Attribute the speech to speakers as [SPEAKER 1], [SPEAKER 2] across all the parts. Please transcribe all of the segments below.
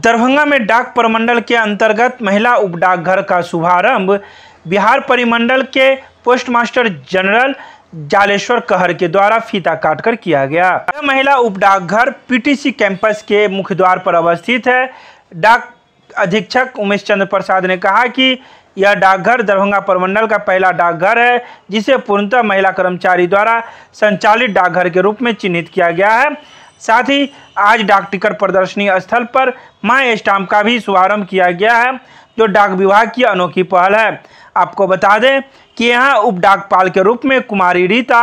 [SPEAKER 1] दरभंगा में डाक प्रमंडल के अंतर्गत महिला उप डाकघर का शुभारंभ बिहार परिमंडल के पोस्टमास्टर जनरल जालेश्वर कहर के द्वारा फीता काटकर किया गया। यह महिला उप डाकघर पीटीसी कैंपस के मुख्य द्वार पर अवस्थित है। डाक अधीक्षक उमेश चंद्र प्रसाद ने कहा कि यह डाकघर दरभंगा प्रमंडल का पहला डाकघर है जिसे पूर्णतः महिला कर्मचारी द्वारा संचालित डाकघर के रूप में चिन्हित किया गया है। साथ ही आज डाक टिकट प्रदर्शनी स्थल पर माई स्टाम्प का भी शुभारंभ किया गया है, जो डाक विभाग की अनोखी पहल है। आपको बता दें कि यहाँ उप डाकपाल के रूप में कुमारी रीता,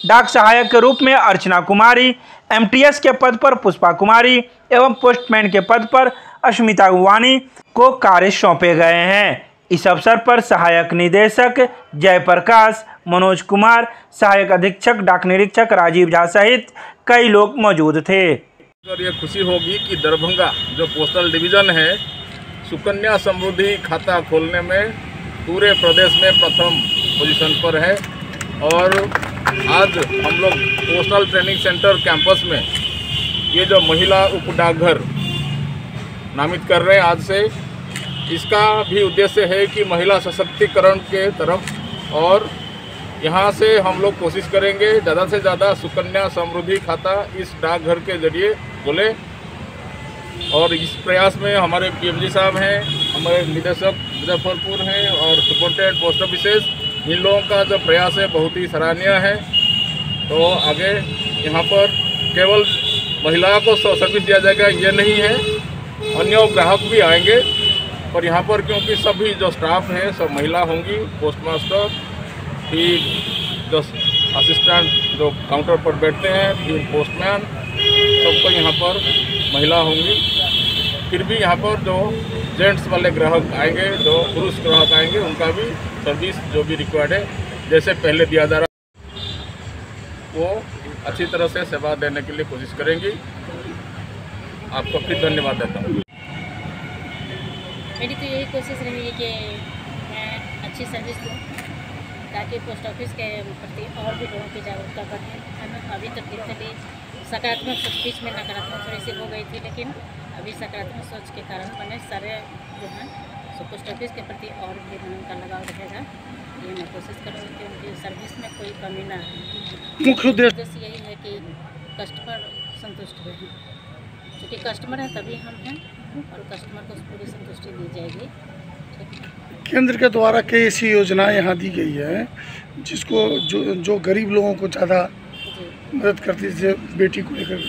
[SPEAKER 1] डाक सहायक के रूप में अर्चना कुमारी, एमटीएस के पद पर पुष्पा कुमारी एवं पोस्टमैन के पद पर अस्मिता गुवानी को कार्य सौंपे गए हैं। इस अवसर पर सहायक निदेशक जयप्रकाश, मनोज कुमार, सहायक अधीक्षक डाक निरीक्षक राजीव झा सहित कई लोग मौजूद थे।
[SPEAKER 2] ये खुशी होगी कि दरभंगा जो पोस्टल डिवीज़न है सुकन्या समृद्धि खाता खोलने में पूरे प्रदेश में प्रथम पोजीशन पर है। और आज हम लोग पोस्टल ट्रेनिंग सेंटर कैंपस में ये जो महिला उप डाकघर नामित कर रहे हैं आज से, इसका भी उद्देश्य है कि महिला सशक्तिकरण के तरफ, और यहाँ से हम लोग कोशिश करेंगे ज़्यादा से ज़्यादा सुकन्या समृद्धि खाता इस डाकघर के जरिए खोले। और इस प्रयास में हमारे पीएमजी साहब हैं, हमारे निदेशक मुजफ्फरपुर हैं और सुपरिटेंडेंट पोस्ट ऑफिसेस, इन लोगों का जो प्रयास है बहुत ही सराहनीय है। तो आगे यहाँ पर केवल महिलाओं को सर्विस दिया जाएगा ये नहीं है, अन्य ग्राहक भी आएंगे। और यहाँ पर क्योंकि सभी जो स्टाफ है सब महिला होंगी, पोस्टमास्टर, फिर जो असिस्टेंट जो काउंटर पर बैठते हैं, फिर पोस्टमैन, सबको यहाँ पर महिला होंगी। फिर भी यहाँ पर जो जेंट्स वाले ग्राहक आएंगे, जो पुरुष ग्राहक आएंगे, उनका भी सर्विस जो भी रिक्वायर्ड है जैसे पहले दिया जा रहा वो अच्छी तरह से सेवा देने के लिए कोशिश करेंगी। आपको फिर धन्यवाद देता हूँ।
[SPEAKER 3] मेरी तो यही कोशिश रहेगी कि मैं अच्छी सर्विस दूँ ताकि पोस्ट ऑफिस के प्रति और भी लोगों की जागरूकता बढ़े, है ना। अभी तक जितने भी सकारात्मक सोच, बीच में नकारात्मक थोड़ी सी हो गई थी, लेकिन अभी सकारात्मक सोच के कारण मैंने सारे जो हैं सो पोस्ट ऑफिस के प्रति और भी उनका लगाव रहेगा। ये मैं कोशिश करूँगी कि उनकी सर्विस में कोई कमी ना आए।
[SPEAKER 1] मुख्य
[SPEAKER 3] उद्देश्य यही है कि कस्टमर संतुष्ट रहें, क्योंकि कस्टमर है तभी हम हैं और कस्टमर को पूरी संतुष्टि दी जाएगी।
[SPEAKER 4] केंद्र के द्वारा कई ऐसी योजनाएं यहाँ दी गई है जिसको जो गरीब लोगों को ज़्यादा मदद करती है, जैसे बेटी को लेकर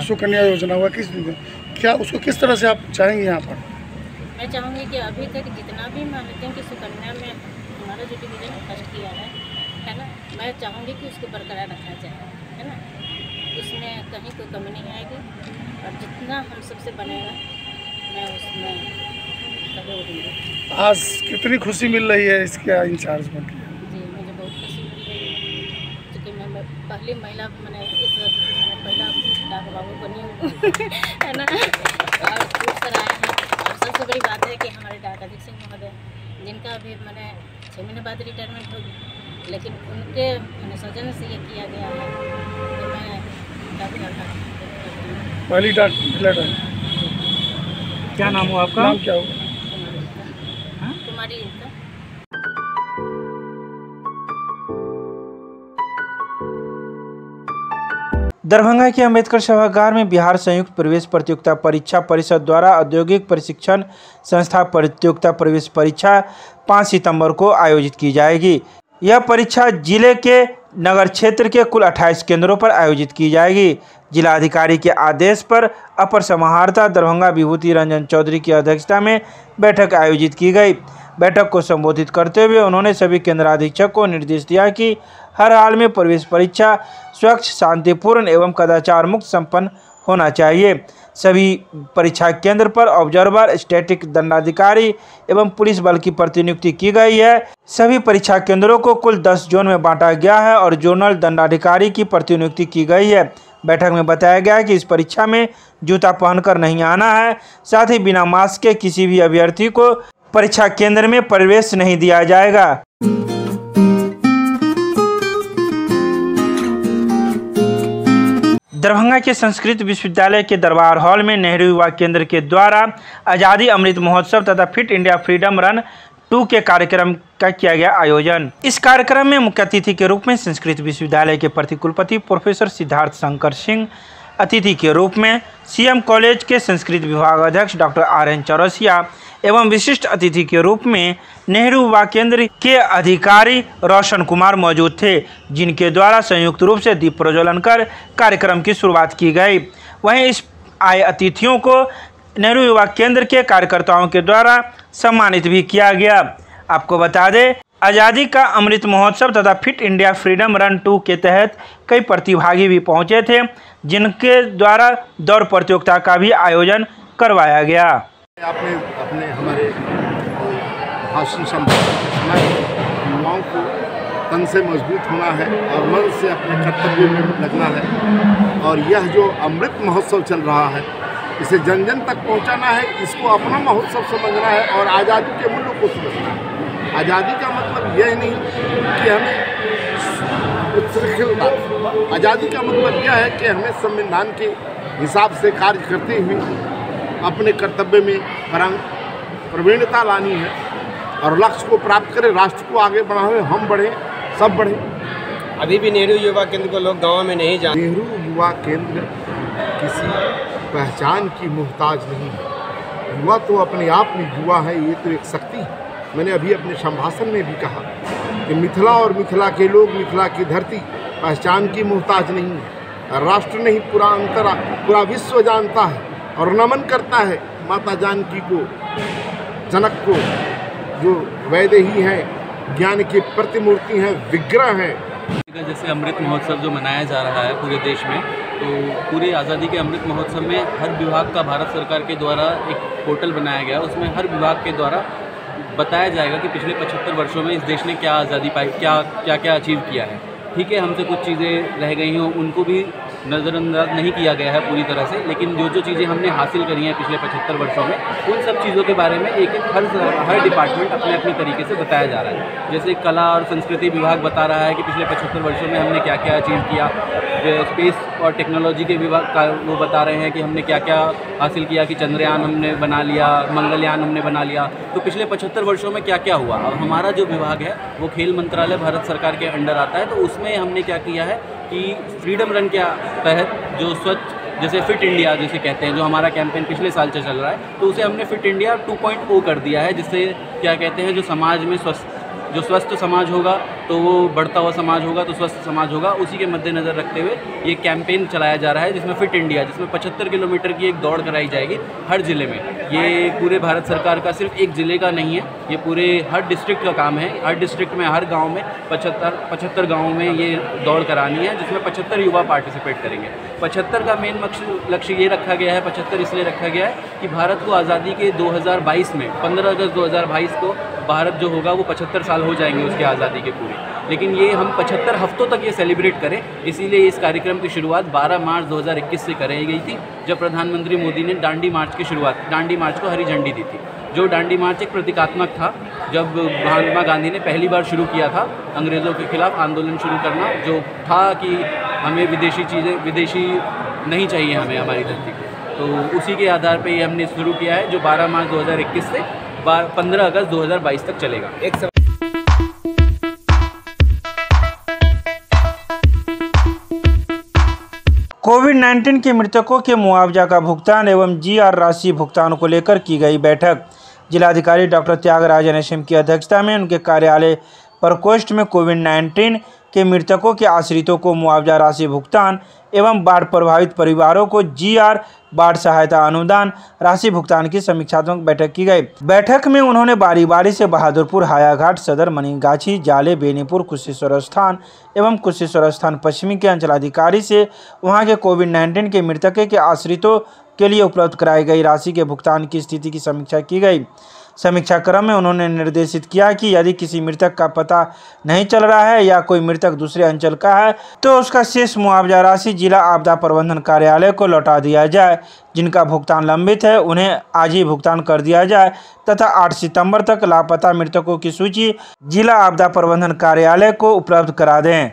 [SPEAKER 4] सुकन्या योजना हुआ, क्या उसको किस तरह से आप चाहेंगे यहाँ पर?
[SPEAKER 3] मैं चाहूँगी कि अभी तक जितना भी मान लेते हैं कि सुकन्या में हमारा जो डिवीज़न फर्स्ट किया है ना, मैं चाहूँगी कि उसको बरकरार रखा जाए, है ना। उसमें कहीं कोई कमी नहीं आएगी और जितना हम सबसे बनेगा मैं उसमें सहयोग दूँगी।
[SPEAKER 4] आज कितनी खुशी मिल रही है इसके इंचार्ज बन के?
[SPEAKER 3] जी, मुझे बहुत खुशी मिल रही है, क्योंकि मैं पहली महिला मैंने पहला डाक बाबू बनी हूँ है ना। और खूब सराहे हैं। और सबसे बड़ी बात है कि हमारे डाक अधीक्षक महोदय, जिनका अभी मैंने 6 महीने बाद रिटायरमेंट होगी, लेकिन उनके सौजन्य से ये किया गया है तो मैं
[SPEAKER 4] पहली डाक लेटर।
[SPEAKER 1] क्या नाम हो आपका?
[SPEAKER 4] नाम क्या हो?
[SPEAKER 3] कुमारी रीता।
[SPEAKER 1] दरभंगा के अंबेडकर सभागार में बिहार संयुक्त प्रवेश प्रतियोगिता परीक्षा परिषद द्वारा औद्योगिक प्रशिक्षण संस्था प्रतियोगिता प्रवेश परीक्षा 5 सितंबर को आयोजित की जाएगी। यह परीक्षा जिले के नगर क्षेत्र के कुल 28 केंद्रों पर आयोजित की जाएगी। जिलाधिकारी के आदेश पर अपर समाहर्ता दरभंगा विभूति रंजन चौधरी की अध्यक्षता में बैठक आयोजित की गई। बैठक को संबोधित करते हुए उन्होंने सभी केंद्राधीक्षक को निर्देश दिया कि हर हाल में प्रवेश परीक्षा स्वच्छ, शांतिपूर्ण एवं कदाचार मुक्त संपन्न होना चाहिए। सभी परीक्षा केंद्र पर ऑब्जर्वर, स्टैटिक दंडाधिकारी एवं पुलिस बल की प्रतिनियुक्ति की गई है। सभी परीक्षा केंद्रों को कुल 10 जोन में बांटा गया है और जोनल दंडाधिकारी की प्रतिनियुक्ति की गई है। बैठक में बताया गया कि इस परीक्षा में जूता पहनकर नहीं आना है, साथ ही बिना मास्क के किसी भी अभ्यर्थी को परीक्षा केंद्र में प्रवेश नहीं दिया जाएगा। दरभंगा के संस्कृत विश्वविद्यालय के दरबार हॉल में नेहरू युवा केंद्र के द्वारा आज़ादी अमृत महोत्सव तथा फिट इंडिया फ्रीडम रन 2 के कार्यक्रम का किया गया आयोजन। इस कार्यक्रम में मुख्य अतिथि के रूप में संस्कृत विश्वविद्यालय के प्रतिकुलपति प्रोफेसर सिद्धार्थ शंकर सिंह, अतिथि के रूप में सीएम कॉलेज के संस्कृत विभाग अध्यक्ष डॉक्टर RN चौरसिया एवं विशिष्ट अतिथि के रूप में नेहरू युवा केंद्र के अधिकारी रोशन कुमार मौजूद थे, जिनके द्वारा संयुक्त रूप से दीप प्रज्वलन कर कार्यक्रम की शुरुआत की गई। वहीं इस आए अतिथियों को नेहरू युवा केंद्र के कार्यकर्ताओं के द्वारा सम्मानित भी किया गया। आपको बता दें, आज़ादी का अमृत महोत्सव तथा फिट इंडिया फ्रीडम रन 2 के तहत कई प्रतिभागी भी पहुंचे थे, जिनके द्वारा दौड़ प्रतियोगिता का भी आयोजन करवाया गया।
[SPEAKER 5] आपने अपने हमारे भाषण संभालना युवाओं को तन से मजबूत होना है और मन से अपने कर्तव्य में लगना है, और यह जो अमृत महोत्सव चल रहा है इसे जन जन तक पहुंचाना है, इसको अपना महोत्सव समझना है और आज़ादी के मूल्यों को समझना है। आज़ादी का मतलब यह नहीं कि हमें उत्सृंखलता, आज़ादी का मतलब यह है कि हमें संविधान के हिसाब से कार्य करते हुए अपने कर्तव्य में प्रवीणता लानी है और लक्ष्य को प्राप्त करें, राष्ट्र को आगे बढ़ाएं, हम बढ़ें, सब बढ़ें।
[SPEAKER 6] अभी भी नेहरू युवा केंद्र को लोग गाँव में नहीं जानते।
[SPEAKER 5] नेहरू युवा केंद्र किसी पहचान की मोहताज नहीं है। युवा तो अपने आप में युवा है, ये तो एक शक्ति है। मैंने अभी अपने संभाषण में भी कहा कि मिथिला और मिथिला के लोग, मिथिला की धरती पहचान की मोहताज नहीं है। राष्ट्र नहीं, पूरा विश्व जानता है और नमन करता है माता जानकी को, जनक को, जो वैदेही हैं, ज्ञान की प्रतिमूर्ति हैं, विग्रह हैं।
[SPEAKER 7] जैसे अमृत महोत्सव जो मनाया जा रहा है पूरे देश में, तो पूरे आज़ादी के अमृत महोत्सव में हर विभाग का भारत सरकार के द्वारा एक पोर्टल बनाया गया। उसमें हर विभाग के द्वारा बताया जाएगा कि पिछले 75 वर्षों में इस देश ने क्या आज़ादी पाई, क्या अचीव किया है। ठीक है, हमसे कुछ चीज़ें रह गई हों, उनको भी नज़रअंदाज नहीं किया गया है पूरी तरह से, लेकिन जो चीज़ें हमने हासिल करी हैं पिछले 75 वर्षों में, उन सब चीज़ों के बारे में एक हर डिपार्टमेंट अपने अपने तरीके से बताया जा रहा है। जैसे कला और संस्कृति विभाग बता रहा है कि पिछले 75 वर्षों में हमने क्या क्या अचीव किया। स्पेस और टेक्नोलॉजी के विभाग का वो बता रहे हैं कि हमने क्या क्या हासिल किया, कि चंद्रयान हमने बना लिया, मंगलयान हमने बना लिया। तो पिछले 75 वर्षों में क्या क्या हुआ। अब हमारा जो विभाग है वो खेल मंत्रालय भारत सरकार के अंडर आता है, तो उसमें हमने क्या किया है कि फ्रीडम रन के तहत जो स्वच्छ, जैसे फिट इंडिया जैसे कहते हैं, जो हमारा कैंपेन पिछले साल से चल रहा है, तो उसे हमने फिट इंडिया 2.0 कर दिया है, जिससे क्या कहते हैं, जो समाज में स्वस्थ समाज होगा तो वो बढ़ता हुआ समाज होगा, तो स्वस्थ समाज होगा। उसी के मद्देनज़र रखते हुए ये कैंपेन चलाया जा रहा है, जिसमें फिट इंडिया, जिसमें 75 किलोमीटर की एक दौड़ कराई जाएगी हर ज़िले में। ये पूरे भारत सरकार का सिर्फ एक ज़िले का नहीं है, ये पूरे हर डिस्ट्रिक्ट का काम है। हर डिस्ट्रिक्ट में, हर गाँव में 75 गाँवों में ये दौड़ करानी है, जिसमें 75 युवा पार्टिसिपेट करेंगे। 75 का मेन लक्ष्य ये रखा गया है, 75 इसलिए रखा गया है कि भारत को आज़ादी के 2022 में 15 अगस्त 2022 को भारत जो होगा वो 75 साल हो जाएंगे उसकी आज़ादी के पूरे। लेकिन ये हम 75 हफ्तों तक ये सेलिब्रेट करें, इसीलिए इस कार्यक्रम की शुरुआत 12 मार्च 2021 से कराई गई थी, जब प्रधानमंत्री मोदी ने दांडी मार्च को हरी झंडी दी थी। जो दांडी मार्च एक प्रतीकात्मक था, जब महात्मा गांधी ने पहली बार शुरू किया था अंग्रेज़ों के खिलाफ आंदोलन शुरू करना, जो था कि हमें विदेशी नहीं चाहिए हमें हमारी धरती को, तो उसी के आधार पर ये हमने शुरू किया है, जो 12 मार्च 2021 से 15 अगस्त 2022 तक चलेगा।
[SPEAKER 1] कोविड-19 के मृतकों के मुआवजा का भुगतान एवं GR राशि भुगतान को लेकर की गई बैठक। जिलाधिकारी डॉक्टर त्यागराजन एसएम की अध्यक्षता में उनके कार्यालय प्रकोष्ठ में कोविड-19 के मृतकों के आश्रितों को मुआवजा राशि भुगतान एवं बाढ़ प्रभावित परिवारों को GR बाढ़ सहायता अनुदान राशि भुगतान की समीक्षात्मक बैठक की गई। बैठक में उन्होंने बारी बारी से बहादुरपुर, हायाघाट, सदर, मनीगाछी, जाले, बेनीपुर, कुशेश्वर स्थान एवं कुशेश्वर स्थान पश्चिमी के अंचलाधिकारी से वहां के कोविड-19 के मृतकों के आश्रितों के लिए उपलब्ध कराई गई राशि के भुगतान की स्थिति की समीक्षा की गई। समीक्षा क्रम में उन्होंने निर्देशित किया कि यदि किसी मृतक का पता नहीं चल रहा है या कोई मृतक दूसरे अंचल का है तो उसका शेष मुआवजा राशि जिला आपदा प्रबंधन कार्यालय को लौटा दिया जाए। जिनका भुगतान लंबित है उन्हें आज ही भुगतान कर दिया जाए तथा 8 सितंबर तक लापता मृतकों की सूची जिला आपदा प्रबंधन कार्यालय को उपलब्ध करा दें।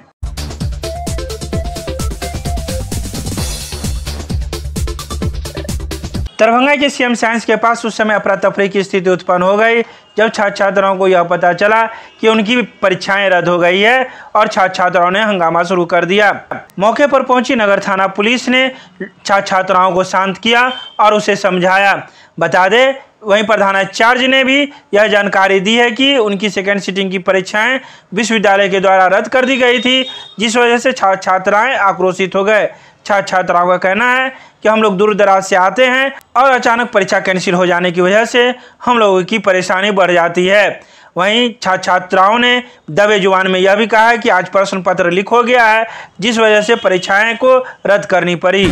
[SPEAKER 1] दरभंगा के सीएम साइंस के पास उस समय अफरा तफरी की स्थिति उत्पन्न हो गई जब छात्र छात्राओं को यह पता चला कि उनकी परीक्षाएं रद्द हो गई है और छात्र छात्राओं ने हंगामा शुरू कर दिया। मौके पर पहुंची नगर थाना पुलिस ने छात्र छात्राओं को शांत किया और उसे समझाया। बता दें, वहीं प्रधानाचार्य ने भी यह जानकारी दी है कि उनकी सेकेंड सीटिंग की परीक्षाएं विश्वविद्यालय के द्वारा रद्द कर दी गई थी, जिस वजह से छात्र छात्राएं आक्रोशित हो गए। छात्र छात्राओं का कहना है कि हम लोग दूर दराज से आते हैं और अचानक परीक्षा कैंसिल हो जाने की वजह से हम लोगों की परेशानी बढ़ जाती है। वहीं छात्र छात्राओं ने दबे जुबान में यह भी कहा है कि आज प्रश्न पत्र लीक हो गया है, जिस वजह से परीक्षाएं को रद्द करनी पड़ी।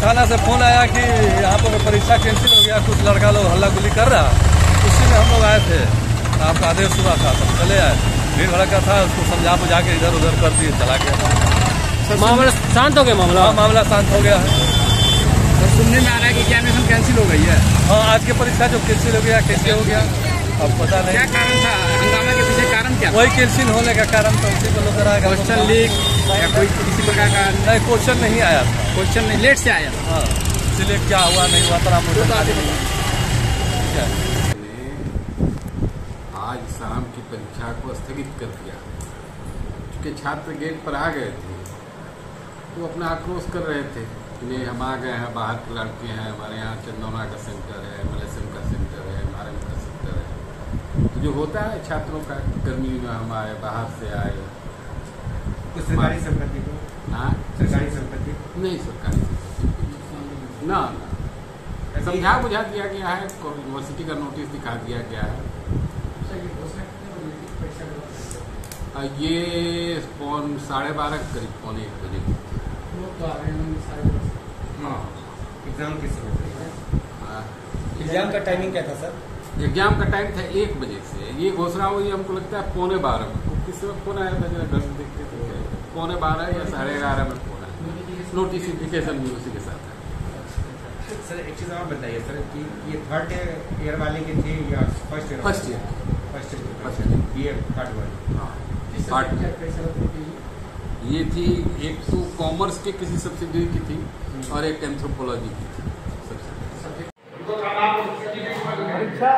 [SPEAKER 8] थाना से फोन आया कि यहाँ पर परीक्षा कैंसिल हो गया, कुछ लड़का लोग हल्ला गुल्ली कर रहा, उसी में हम लोग आए थे। आपका आदेश हुआ था तो चले आए, भीड़ भड़का था, उसको समझा बुझा के इधर उधर कर दिए, चला गया।
[SPEAKER 6] मामला शांत हो गया?
[SPEAKER 8] मामला शांत हो गया है।
[SPEAKER 6] तो सुनने में आ रहा है कि एग्जामिनेशन कैंसिल हो गई है।
[SPEAKER 8] हाँ, आज की परीक्षा जो कैंसिल हो गया, कैसे हो गया अब पता नहीं।
[SPEAKER 6] क्या कारण था हंगामा के पीछे? कारण क्या?
[SPEAKER 8] वही कैंसिल होने का कारण तो उसी को लोग कराएगा।
[SPEAKER 6] क्वेश्चन लीक या कोई किसी प्रकार का?
[SPEAKER 8] नहीं, क्वेश्चन नहीं आया था।
[SPEAKER 6] क्वेश्चन नहीं, लेट से आया।
[SPEAKER 8] हाँ, इसलिए क्या हुआ नहीं हुआ तो
[SPEAKER 5] आज शाम की परीक्षा को स्थगित कर दिया, क्योंकि छात्र गेट पर आ गए थे तो अपना आक्रोश कर रहे थे कि नहीं, हम आ गए हैं, बाहर के लड़के हैं, हमारे यहाँ चंदौना का सेंटर है, मलेशियम का सेंटर है, महारम का सेंटर है। तो जो होता है छात्रों का, गर्मी में हम आए, बाहर से आए।
[SPEAKER 6] सरकारी संपत्ति को? हाँ, सरकारी संपत्ति
[SPEAKER 5] नहीं, सरकारी संपत्ति ना, समझा बुझा दिया गया है, यूनिवर्सिटी का नोटिस दिखा दिया गया है। ये 12:30 करीब, 1:45 बजे।
[SPEAKER 6] एग्जाम किस समय? एग्जाम का टाइमिंग क्या था सर?
[SPEAKER 5] एग्जाम का टाइम था 1 बजे से। ये घोषणा हुई हमको लगता है 11:15 में। किस समय फोन आया था, जरा घर से देखते थे, 11:15 या 11:30 में फोन आया। नोटिफिकेशन भी उसी के साथ है।
[SPEAKER 6] सर एक चीज़ और बताइए सर कि ये थर्ड ईयर वाले के थे या फर्स्ट ईयर?
[SPEAKER 5] फर्स्ट ईयर
[SPEAKER 6] ये थर्ड वाले।
[SPEAKER 5] हाँ, ये थी, एक तो कॉमर्स के किसी सब्सिडी की थी और एक एंथ्रोपोलॉजी की थी
[SPEAKER 1] परीक्षा।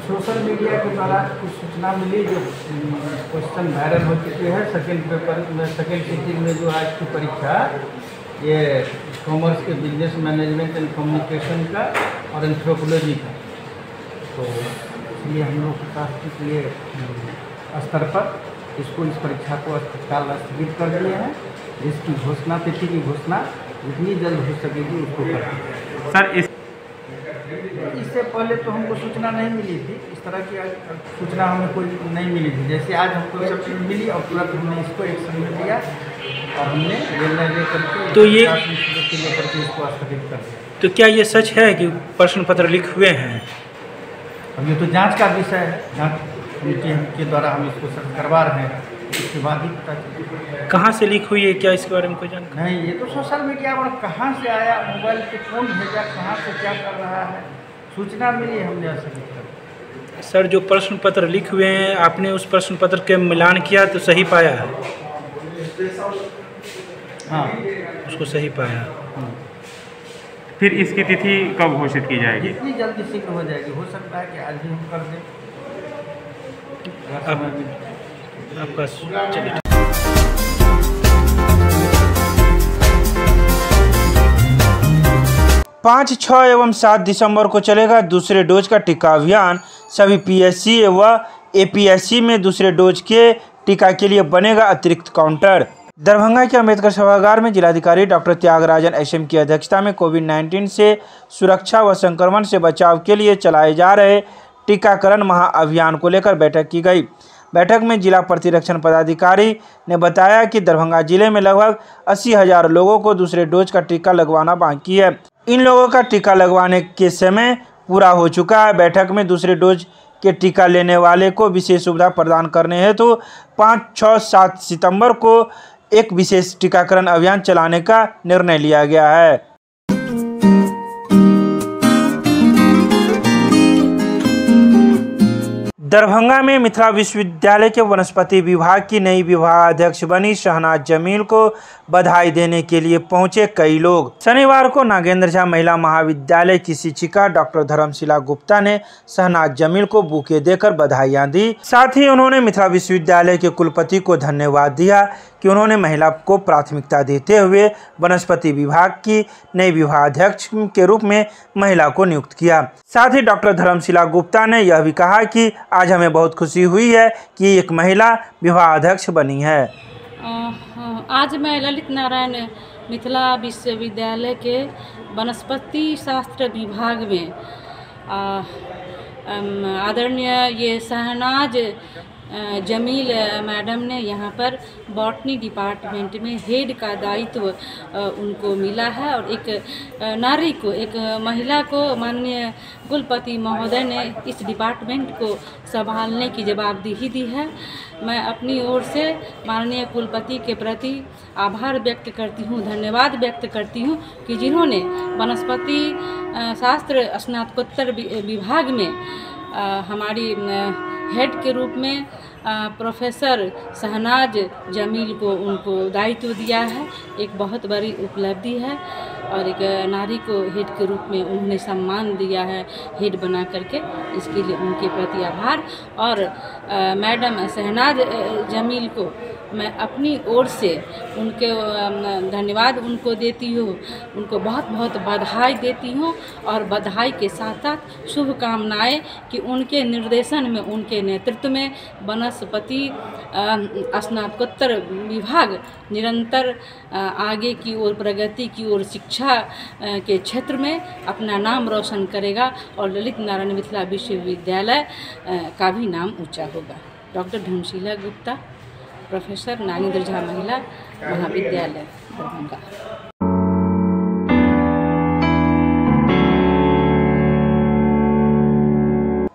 [SPEAKER 1] सोशल मीडिया के द्वारा कुछ सूचना मिली जो क्वेश्चन वायरल हो चुके हैं। सेकेंड पेपर में, सेकेंड सीटिंग में जो आज की परीक्षा, ये कॉमर्स के बिजनेस मैनेजमेंट एंड कम्युनिकेशन का और एंथ्रोपोलॉजी का, तो इसलिए हम लोग राष्ट्रीय स्तर पर इसको, इस परीक्षा को तत्काल स्थगित कर दिए हैं। इसकी घोषणा, तिथि की घोषणा जितनी जल्द हो सकेगी उसको करेंगे।
[SPEAKER 9] सर
[SPEAKER 1] इससे पहले तो हमको सूचना नहीं मिली थी, इस तरह की सूचना हमें कोई नहीं मिली थी। जैसे आज हमको सब चीज़ मिली और तुरंत हमने इसको एक्शन में लिया और हमने निर्णय लेकर के, तो ये लेकर के इसको स्थगित कर दिया। तो क्या ये सच है कि प्रश्न पत्र लीक हुए हैं? अब ये तो जांच का विषय है, जांच कमेटी के द्वारा हम इसको सर्च करवा रहे हैं, इसके बाद ही पता चलेगा। कहाँ से लीक हुई है, क्या इसके बारे में कोई जानकारी? नहीं, ये तो सोशल मीडिया पर कहाँ से आया, मोबाइल पे कौन भेजा, कहाँ से क्या कर रहा है, सूचना मिली, हमने स्थगित कर दिया। सर, जो प्रश्न पत्र लीक हुए हैं, आपने उस प्रश्न पत्र के मिलान किया तो सही पाया है? हाँ, उसको सही पाया।
[SPEAKER 9] फिर इसकी तिथि कब घोषित की जाएगी?
[SPEAKER 1] जितनी जल्दी शीघ्र हो जाएगी। हो सकता है कि आज भी हम कर दें। आपका चलिए। 5, 6 एवं 7 दिसंबर को चलेगा दूसरे डोज का टीका अभियान। सभी पीएससी व एपीएससी में दूसरे डोज के टीका के लिए बनेगा अतिरिक्त काउंटर। दरभंगा के अम्बेडकर सभागार में जिलाधिकारी डॉक्टर त्यागराजन एसएम की अध्यक्षता में कोविड-19 से सुरक्षा व संक्रमण से बचाव के लिए चलाए जा रहे टीकाकरण महाअभियान को लेकर बैठक की गई। बैठक में जिला प्रतिरक्षण पदाधिकारी ने बताया कि दरभंगा जिले में लगभग 80,000 लोगों को दूसरे डोज का टीका लगवाना बाकी है। इन लोगों का टीका लगवाने के समय पूरा हो चुका है। बैठक में दूसरे डोज के टीका लेने वाले को विशेष सुविधा प्रदान करने हेतु 5, 6, 7 सितंबर को एक विशेष टीकाकरण अभियान चलाने का निर्णय लिया गया है। दरभंगा में मिथिला विश्वविद्यालय के वनस्पति विभाग की नई विभागाध्यक्ष बनी शहनाज जमील को बधाई देने के लिए पहुंचे कई लोग। शनिवार को नागेंद्र झा महिला महाविद्यालय की शिक्षिका डॉक्टर धर्मशिला गुप्ता ने शहनाज जमील को बुके देकर बधाइयां दी। साथ ही उन्होंने मिथिला विश्वविद्यालय के कुलपति को धन्यवाद दिया कि उन्होंने महिला को प्राथमिकता देते हुए वनस्पति विभाग की नई विभागाध्यक्ष के रूप में महिला को नियुक्त किया। साथ ही डॉक्टर धर्मशिला गुप्ता ने यह भी कहा कि आज हमें बहुत खुशी हुई है कि एक महिला विभागाध्यक्ष बनी है।
[SPEAKER 3] आज मैं ललित नारायण मिथिला विश्वविद्यालय के वनस्पति शास्त्र विभाग में आदरणीय ये शहनाज जमील मैडम ने यहाँ पर बॉटनी डिपार्टमेंट में हेड का दायित्व उनको मिला है और एक नारी को, एक महिला को माननीय कुलपति महोदय ने इस डिपार्टमेंट को संभालने की जवाबदेही दी है। मैं अपनी ओर से माननीय कुलपति के प्रति आभार व्यक्त करती हूँ, धन्यवाद व्यक्त करती हूँ कि जिन्होंने वनस्पति शास्त्र स्नातकोत्तर विभाग में हमारी हेड के रूप में प्रोफेसर शहनाज जमील को उनको दायित्व दिया है। एक बहुत बड़ी उपलब्धि है और एक नारी को हेड के रूप में उन्होंने सम्मान दिया है हेड बना करके, इसके लिए उनके प्रति आभार। और मैडम शहनाज जमील को मैं अपनी ओर से उनके धन्यवाद उनको देती हूँ, उनको बहुत बहुत बधाई देती हूँ और बधाई के साथ साथ शुभकामनाएं कि उनके निर्देशन में, उनके नेतृत्व में वनस्पति स्नातकोत्तर विभाग निरंतर आगे की ओर, प्रगति की ओर, शिक्षा के क्षेत्र में अपना नाम रोशन करेगा और ललित नारायण मिथिला विश्वविद्यालय का भी नाम ऊंचा होगा। डॉक्टर धर्मशिला गुप्ता, प्रोफेसर नागेंद्र झा महिला महाविद्यालय दरभंगा।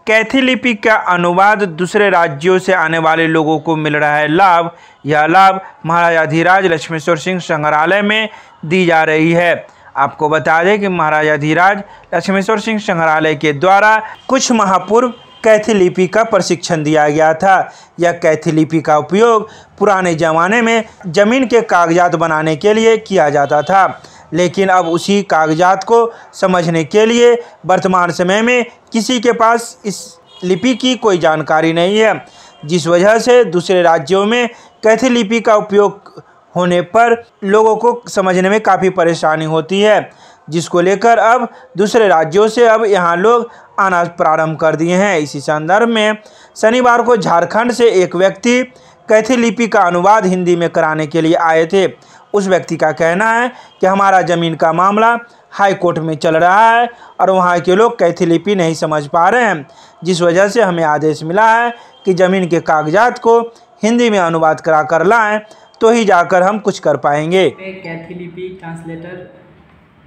[SPEAKER 1] कैथी लिपि का अनुवाद दूसरे राज्यों से आने वाले लोगों को मिल रहा है लाभ। यह लाभ महाराजाधिराज लक्ष्मेश्वर सिंह संग्रहालय में दी जा रही है। आपको बता दें कि महाराजाधिराज लक्ष्मेश्वर सिंह संग्रहालय के द्वारा कुछ माह पूर्व कैथी लिपि का प्रशिक्षण दिया गया था। यह कैथी लिपि का उपयोग पुराने ज़माने में ज़मीन के कागजात बनाने के लिए किया जाता था, लेकिन अब उसी कागजात को समझने के लिए वर्तमान समय में किसी के पास इस लिपि की कोई जानकारी नहीं है, जिस वजह से दूसरे राज्यों में कैथी लिपि का उपयोग होने पर लोगों को समझने में काफ़ी परेशानी होती है, जिसको लेकर अब दूसरे राज्यों से अब यहाँ लोग आना प्रारंभ कर दिए हैं। इसी संदर्भ में शनिवार को झारखंड से एक व्यक्ति कैथी लिपि का अनुवाद हिंदी में कराने के लिए आए थे। उस व्यक्ति का कहना है कि हमारा ज़मीन का मामला हाई कोर्ट में चल रहा है और वहाँ के लोग कैथी लिपि नहीं समझ पा रहे हैं, जिस वजह से हमें आदेश मिला है कि ज़मीन के कागजात को हिंदी में अनुवाद करा कर लाएँ, तो ही जाकर हम कुछ कर पाएंगे।
[SPEAKER 10] कैथी लिपि ट्रांसलेटर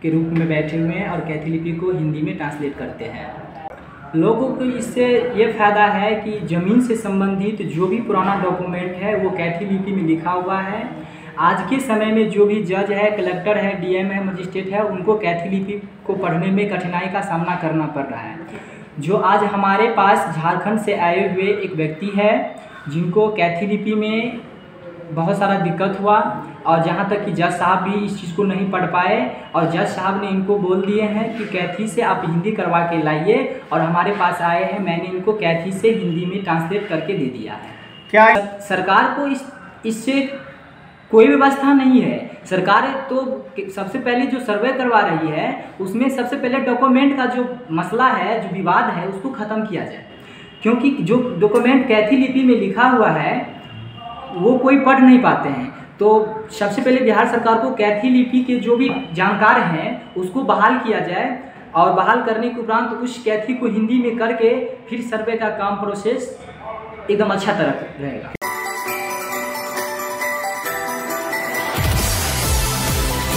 [SPEAKER 10] के रूप में बैठे हुए हैं और कैथी लिपि को हिंदी में ट्रांसलेट करते हैं। लोगों को इससे ये फ़ायदा है कि ज़मीन से संबंधित जो भी पुराना डॉक्यूमेंट है वो कैथी लिपि में लिखा हुआ है। आज के समय में जो भी जज है, कलेक्टर है, डीएम है, मजिस्ट्रेट है, उनको कैथी लिपि को पढ़ने में कठिनाई का सामना करना पड़ रहा है। जो आज हमारे पास झारखंड से आए हुए एक व्यक्ति है जिनको कैथी लिपि में बहुत सारा दिक्कत हुआ और जहाँ तक कि जज साहब भी इस चीज़ को नहीं पढ़ पाए और जज साहब ने इनको बोल दिए हैं कि कैथी से आप हिंदी करवा के लाइए और हमारे पास आए हैं। मैंने इनको कैथी से हिंदी में ट्रांसलेट करके दे दिया है। क्या सरकार को इससे कोई व्यवस्था नहीं है? सरकार तो सबसे पहले जो सर्वे करवा रही है उसमें सबसे पहले डॉक्यूमेंट का जो मसला है, जो विवाद है, उसको ख़त्म किया जाए, क्योंकि जो डॉक्यूमेंट कैथी लिपि में लिखा हुआ है वो कोई पढ़ नहीं पाते हैं। तो सबसे पहले बिहार सरकार को कैथी लिपि के जो भी जानकार हैं उसको बहाल किया जाए और बहाल करने के उपरांत उस कैथी को हिंदी में करके फिर सर्वे का काम प्रोसेस एकदम अच्छा तरह रहेगा।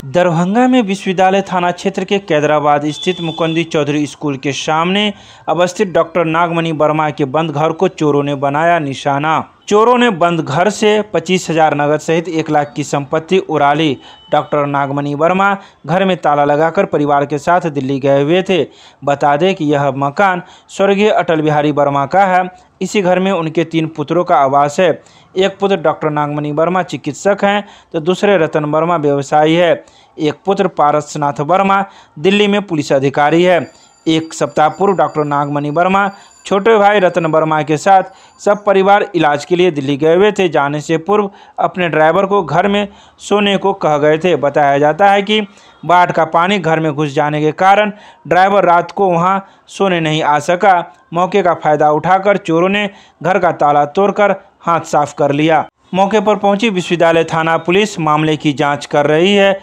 [SPEAKER 1] दरभंगा में विश्वविद्यालय थाना क्षेत्र के कैदराबाद स्थित मुकुंदी चौधरी स्कूल के सामने अवस्थित डॉक्टर नागमणि वर्मा के बंद घर को चोरों ने बनाया निशाना। चोरों ने बंद घर से 25,000 नगद सहित 1 लाख की संपत्ति उड़ा ली। डॉक्टर नागमणि वर्मा घर में ताला लगाकर परिवार के साथ दिल्ली गए हुए थे। बता दें कि यह मकान स्वर्गीय अटल बिहारी वर्मा का है। इसी घर में उनके 3 पुत्रों का आवास है। एक पुत्र डॉक्टर नागमणि वर्मा चिकित्सक हैं तो दूसरे रतन वर्मा व्यवसायी है। एक पुत्र पारसनाथ वर्मा दिल्ली में पुलिस अधिकारी है। एक सप्ताह पूर्व डॉक्टर नागमणि वर्मा छोटे भाई रतन वर्मा के साथ सब परिवार इलाज के लिए दिल्ली गए हुए थे। जाने से पूर्व अपने ड्राइवर को घर में सोने को कह गए थे। बताया जाता है कि बाढ़ का पानी घर में घुस जाने के कारण ड्राइवर रात को वहां सोने नहीं आ सका। मौके का फायदा उठाकर चोरों ने घर का ताला तोड़कर हाथ साफ कर लिया। मौके पर पहुंची विश्वविद्यालय थाना पुलिस मामले की जाँच कर रही है।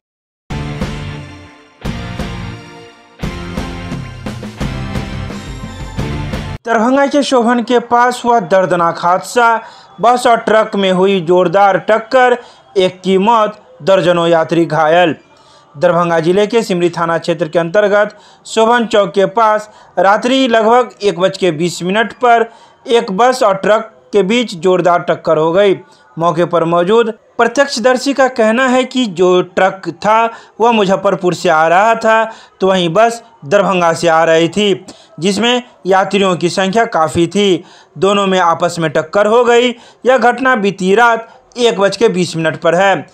[SPEAKER 1] दरभंगा के शोभन के पास हुआ दर्दनाक हादसा। बस और ट्रक में हुई जोरदार टक्कर, एक की मौत, दर्जनों यात्री घायल। दरभंगा जिले के सिमरी थाना क्षेत्र के अंतर्गत शोभन चौक के पास रात्रि लगभग 1:20 पर एक बस और ट्रक के बीच जोरदार टक्कर हो गई। मौके पर मौजूद प्रत्यक्षदर्शी का कहना है कि जो ट्रक था वह मुजफ्फरपुर से आ रहा था तो वहीं बस दरभंगा से आ रही थी, जिसमें यात्रियों की संख्या काफ़ी थी। दोनों में आपस में टक्कर हो गई। यह घटना बीती रात 1:20 पर है,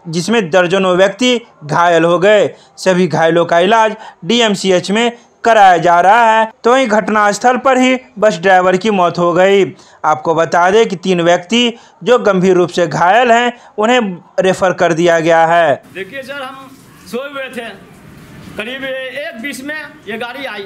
[SPEAKER 1] जिसमें दर्जनों व्यक्ति घायल हो गए। सभी घायलों का इलाज DMCH में कराया जा रहा है। तो वहीं घटनास्थल पर ही बस ड्राइवर की मौत हो गई। आपको बता दें कि 3 व्यक्ति जो गंभीर रूप से घायल हैं उन्हें रेफर कर दिया गया है।
[SPEAKER 11] देखिए सर, हम सोए हुए थे, करीब 1:20 में ये गाड़ी आई।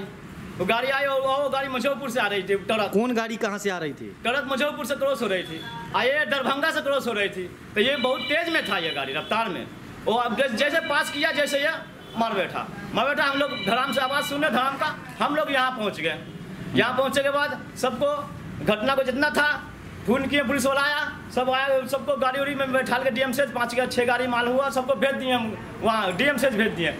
[SPEAKER 11] वो गाड़ी आई और वो गाड़ी मुजफ्फरपुर से आ रही थी। ट्रक,
[SPEAKER 6] कौन गाड़ी कहाँ से आ रही थी?
[SPEAKER 11] ट्रक मुजफ्फरपुर से क्रॉस हो रही थी, ये दरभंगा से क्रॉस हो रही थी। तो ये बहुत तेज में था, ये गाड़ी रफ्तार में। वो जैसे पास किया, जैसे ये मर बैठा। हम लोग धड़ाम से आवाज़ सुने, धड़ाम का हम लोग यहाँ पहुँच गए। यहाँ पहुँचने के बाद सबको घटना को जितना था फोन किए, पुलिस वाला आया, सब आया, सबको गाड़ी उड़ी में बैठा के DMCH 5-6 गाड़ी माल हुआ, सबको भेज दिए हम वहाँ DMCH भेज दिए।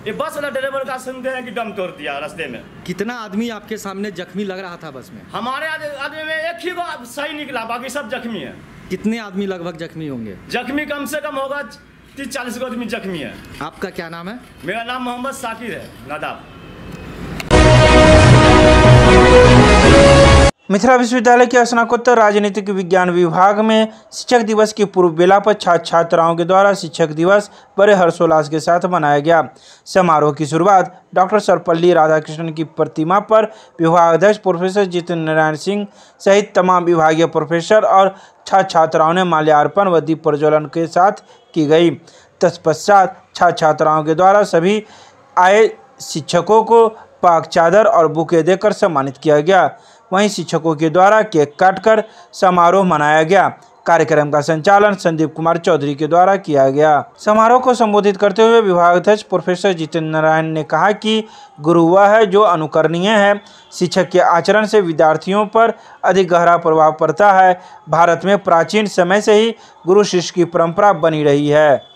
[SPEAKER 11] ये बस वाला ड्राइवर का सुनते हैं कि दम तोड़ दिया रास्ते में।
[SPEAKER 6] कितना आदमी आपके सामने जख्मी लग रहा था बस में?
[SPEAKER 11] हमारे आदमी में एक ही को सही निकला, बाकी सब जख्मी है।
[SPEAKER 6] कितने आदमी लगभग जख्मी होंगे?
[SPEAKER 11] जख्मी कम से कम होगा 30-40 आदमी जख्मी है।
[SPEAKER 6] आपका क्या नाम है?
[SPEAKER 11] मेरा नाम मोहम्मद साकिर है, नादाब।
[SPEAKER 1] मिथिला विश्वविद्यालय के स्नातकोत्तर राजनीतिक विज्ञान विभाग में शिक्षक दिवस की पूर्व बेला पर छात्र छात्राओं के द्वारा शिक्षक दिवस बड़े हर्षोल्लास के साथ मनाया गया। समारोह की शुरुआत डॉक्टर सर्वपल्ली राधाकृष्णन की प्रतिमा पर विभागाध्यक्ष प्रोफेसर जितेंद्र नारायण सिंह सहित तमाम विभागीय प्रोफेसर और छात्र छात्राओं ने माल्यार्पण व दीप प्रज्वलन के साथ की गई। तत्पश्चात छात्र छात्राओं के द्वारा सभी आए शिक्षकों को पाक चादर और बुके देकर सम्मानित किया गया। वहीं शिक्षकों के द्वारा केक काटकर समारोह मनाया गया। कार्यक्रम का संचालन संदीप कुमार चौधरी के द्वारा किया गया। समारोह को संबोधित करते हुए विभागाध्यक्ष प्रोफेसर जितेंद्र नारायण ने कहा कि गुरु वह है जो अनुकरणीय है। शिक्षक के आचरण से विद्यार्थियों पर अधिक गहरा प्रभाव पड़ता है। भारत में प्राचीन समय से ही गुरु शिष्य की परंपरा बनी रही है।